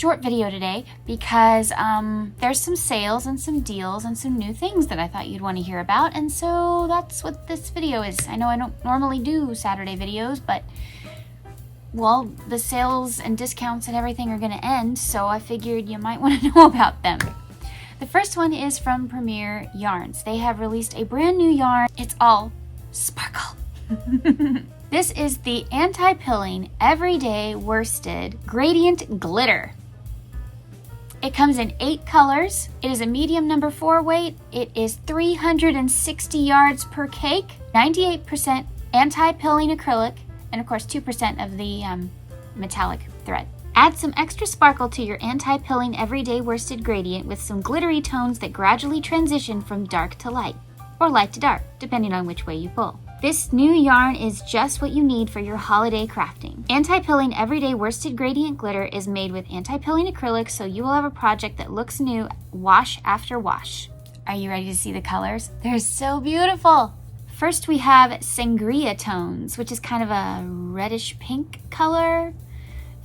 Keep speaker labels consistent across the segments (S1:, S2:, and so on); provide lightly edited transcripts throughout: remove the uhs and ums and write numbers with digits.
S1: short video today because there's some sales and some deals and some new things that I thought you'd want to hear about, and so that's what this video is. I know I don't normally do Saturday videos, but well, the sales and discounts and everything are going to end, so I figured you might want to know about them. The first one is from Premier Yarns. They have released a brand new yarn. It's all sparkle. This is the anti-pilling everyday worsted gradient glitter. It comes in 8 colors. It is a medium number 4 weight. It is 360 yards per cake, 98% anti-pilling acrylic, and of course 2% of the metallic thread. Add some extra sparkle to your anti-pilling everyday worsted gradient with some glittery tones that gradually transition from dark to light, or light to dark, depending on which way you pull. This new yarn is just what you need for your holiday crafting. Anti-pilling everyday worsted gradient glitter is made with anti-pilling acrylic, so you will have a project that looks new wash after wash. Are you ready to see the colors? They're so beautiful! First we have Sangria Tones, which is kind of a reddish pink color.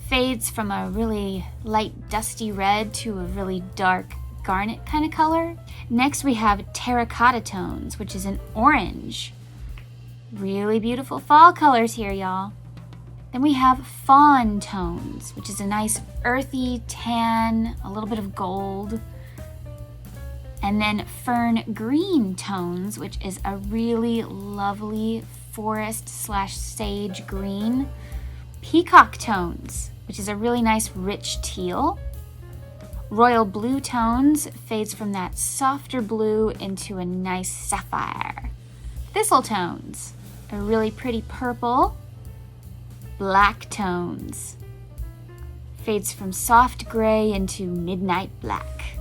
S1: Fades from a really light dusty red to a really dark garnet kind of color. Next we have Terracotta Tones, which is an orange. Really beautiful fall colors here, y'all. Then we have Fawn Tones, which is a nice earthy tan, a little bit of gold. And then Fern Green Tones, which is a really lovely forest/sage green. Peacock Tones, which is a really nice rich teal. Royal Blue Tones fades from that softer blue into a nice sapphire. Thistle Tones, a really pretty purple. Black Tones fades from soft gray into midnight black.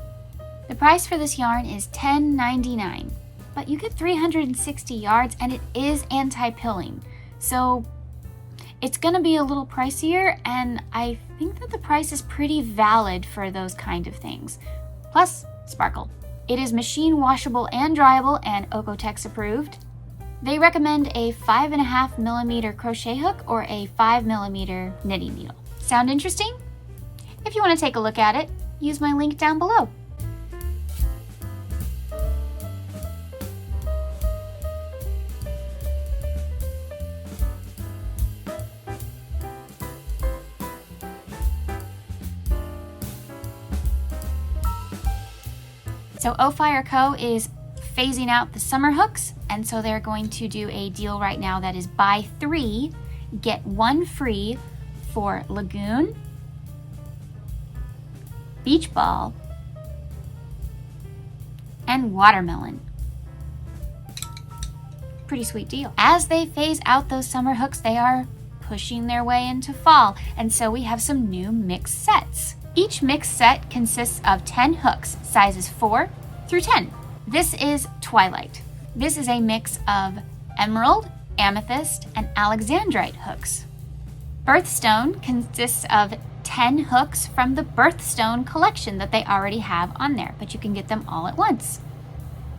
S1: The price for this yarn is $10.99, but you get 360 yards and it is anti-pilling, so it's gonna be a little pricier, and I think that the price is pretty valid for those kind of things. Plus, sparkle. It is machine washable and dryable and Okotex approved. They recommend a 5.5mm crochet hook or a 5mm knitting needle. Sound interesting? If you want to take a look at it, use my link down below. So OPhire Co is phasing out the summer hooks, and so they're going to do a deal right now that is buy 3, get 1 free for Lagoon, Beach Ball, and Watermelon. Pretty sweet deal. As they phase out those summer hooks, they are pushing their way into fall, and so we have some new mixed sets. Each mixed set consists of 10 hooks, sizes 4 through 10. This is Twilight. This is a mix of emerald, amethyst, and alexandrite hooks. Birthstone consists of 10 hooks from the Birthstone collection that they already have on there, but you can get them all at once.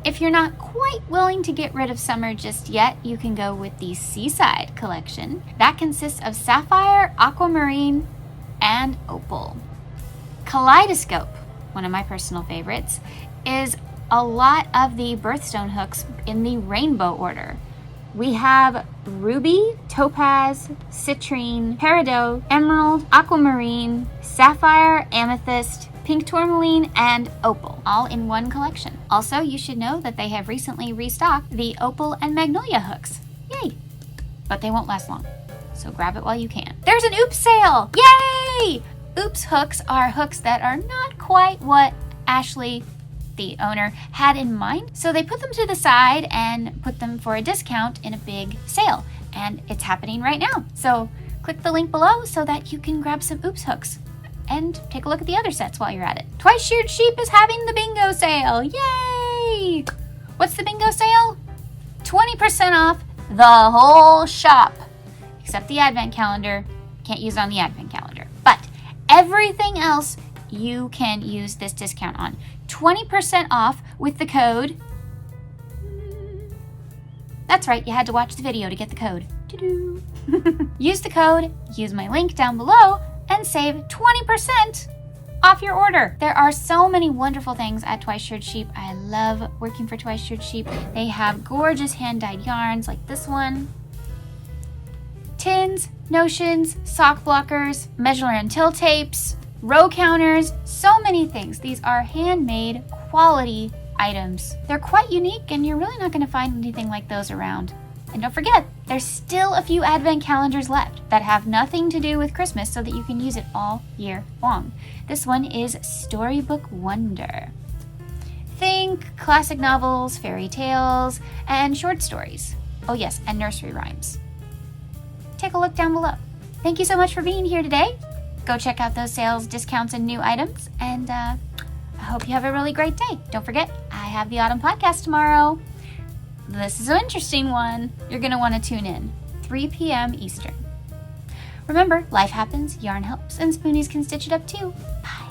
S1: If you're not quite willing to get rid of summer just yet, you can go with the Seaside collection. That consists of sapphire, aquamarine, and opal. Kaleidoscope, one of my personal favorites, is a lot of the Birthstone hooks in the rainbow order. We have ruby, topaz, citrine, peridot, emerald, aquamarine, sapphire, amethyst, pink tourmaline, and opal, all in one collection. Also, you should know that they have recently restocked the opal and magnolia hooks. Yay! But they won't last long, so grab it while you can. There's an oops sale! Yay! Oops hooks are hooks that are not quite what Ashley, the owner, had in mind, so they put them to the side and put them for a discount in a big sale, and it's happening right now. So click the link below so that you can grab some oops hooks and take a look at the other sets while you're at it. Twice Sheared Sheep is having the bingo sale. Yay! What's the bingo sale? 20% off the whole shop, except the advent calendar. Can't use it on the advent calendar, but everything else you can use this discount on. 20% off with the code. That's right, you had to watch the video to get the code. Use the code, use my link down below, and save 20% off your order. There are so many wonderful things at Twice Sheared Sheep. I love working for Twice Sheared Sheep. They have gorgeous hand-dyed yarns like this one, tins, notions, sock blockers, measure and till tapes, row counters, so many things. These are handmade quality items. They're quite unique and you're really not going to find anything like those around. And don't forget, there's still a few advent calendars left that have nothing to do with Christmas so that you can use it all year long. This one is Storybook Wonder. Think classic novels, fairy tales, and short stories. Oh yes, and nursery rhymes. Take a look down below. Thank you so much for being here today. Go check out those sales, discounts, and new items. And I hope you have a really great day. Don't forget, I have the Autumn Podcast tomorrow. This is an interesting one. You're going to want to tune in. 3 p.m. Eastern. Remember, life happens, yarn helps, and spoonies can stitch it up too. Bye.